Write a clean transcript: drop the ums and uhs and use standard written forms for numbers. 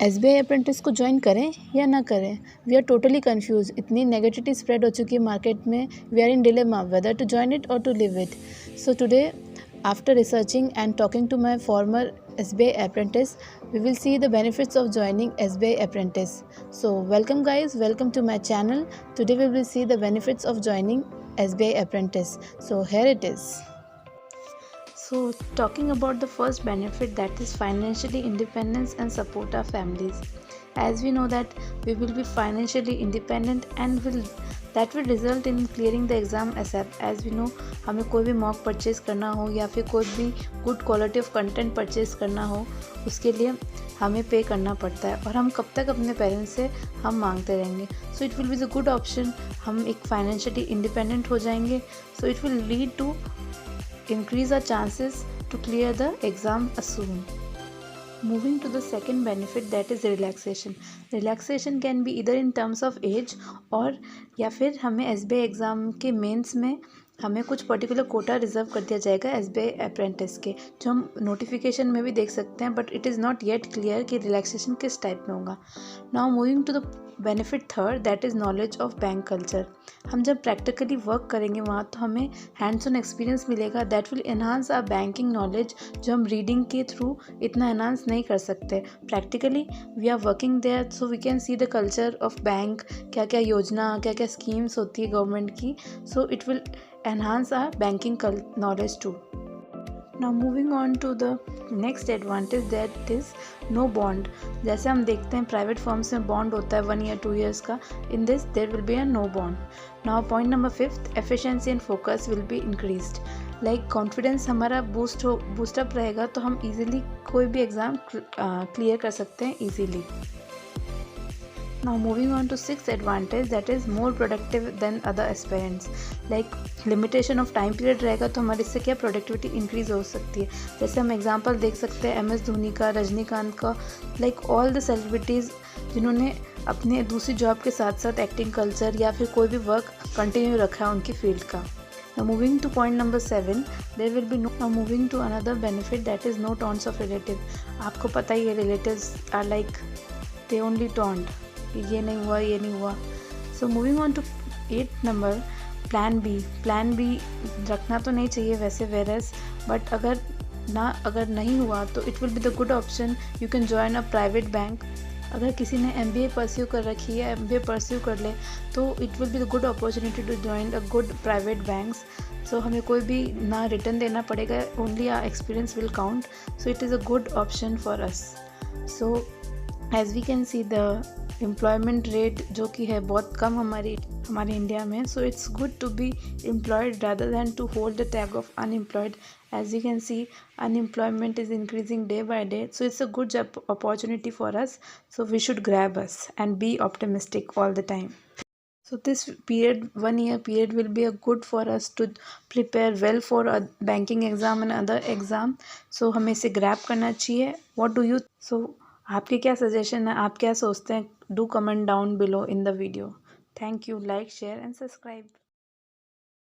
SBI apprentice को join करें या ना करें? We are totally confuse. इतनी नेगेटिविटी स्प्रेड हो चुकी है मार्केट में। We are in dilemma whether to join it or to leave it. So today, after researching and talking to my former SBI apprentice, we will see the benefits of joining SBI apprentice. So welcome guys, welcome to my channel. Today we will see the benefits of joining SBI apprentice. So here it is. So talking about the first benefit, that is financially independence and support our families. As we know that we will be financially independent and that will result in clearing the exam ASAP. As we know, हमें कोई भी mock purchase करना हो या फिर कोई भी good quality of content purchase करना हो, उसके लिए हमें पे करना पड़ता है और हम कब तक अपने पेरेंट्स से हम मांगते रहेंगे. So it will be the good option. हम एक फाइनेंशियली इंडिपेंडेंट हो जाएंगे. So it will lead to increase our chances to clear the exam soon. Moving to the second benefit, that is relaxation. Relaxation can be either in terms of age और या फिर हमें SBI exam के mains में हमें कुछ particular Kota reserve कर दिया जाएगा SBI अप्रेंटिस के, जो हम नोटिफिकेशन में भी देख सकते हैं. But it is not yet clear कि रिलैक्सेशन किस टाइप में होगा. Now moving to the benefit third, that is knowledge of bank culture. हम जब प्रैक्टिकली वर्क करेंगे वहाँ तो हमें हैंड्स ऑन एक्सपीरियंस मिलेगा. That will enhance our banking knowledge, जो हम रीडिंग के थ्रू इतना एनहांस नहीं कर सकते. Practically we are working there, so we can see the culture of bank, क्या क्या योजना, क्या क्या स्कीम्स होती है गवर्नमेंट की. सो it will enhance our banking knowledge too. Now moving on to the next advantage, that is no bond. जैसे हम देखते हैं प्राइवेट फर्म्स में बॉन्ड होता है 1 year 2 years का. In this there will be a no bond. Now point number 5, efficiency and focus will be increased. Like confidence हमारा boost up रहेगा तो हम इजीली कोई भी एग्ज़ाम क्लियर कर सकते हैं easily. Now moving on to sixth advantage, that is more productive than other aspirants. Like limitation of time period रहेगा तो हमारे इससे क्या प्रोडक्टिविटी इंक्रीज हो सकती है. जैसे हम एग्जांपल देख सकते हैं MS धोनी का, रजनीकांत का, लाइक ऑल द सेलिब्रिटीज़ जिन्होंने अपने दूसरी जॉब के साथ साथ एक्टिंग कल्चर या फिर कोई भी वर्क कंटिन्यू रखा है उनकी फील्ड का. Now moving to point number 7, there will be now moving to another benefit, that is no taunts of relative. आपको पता ही है relatives are like they only taunt. ये नहीं हुआ, ये नहीं हुआ. So moving on to 8 number, plan B रखना तो नहीं चाहिए वैसे वेरस, बट अगर नहीं हुआ तो it will be the good option. You can join a private bank. अगर किसी ने MBA परस्यू कर रखी है, MBA परस्यू कर ले, तो it will be the good opportunity to join a good private banks. So हमें कोई भी ना रिटर्न देना पड़ेगा, only our experience will count. So it is a good option for us. So as we can see the employment rate जो कि है बहुत कम हमारे इंडिया में. So it's good to be employed rather than to hold the tag of unemployed. As you can see, unemployment is increasing day by day, so it's a good job opportunity for us. So we should grab us and be optimistic all the time. So this period, 1 year period, will be a good for us to prepare well for a banking exam and other exam. So हमें इसे grab करना चाहिए. What do you? So आपके क्या suggestion है, आप क्या सोचते हैं? Do comment down below in the video. Thank you. Like, share and subscribe.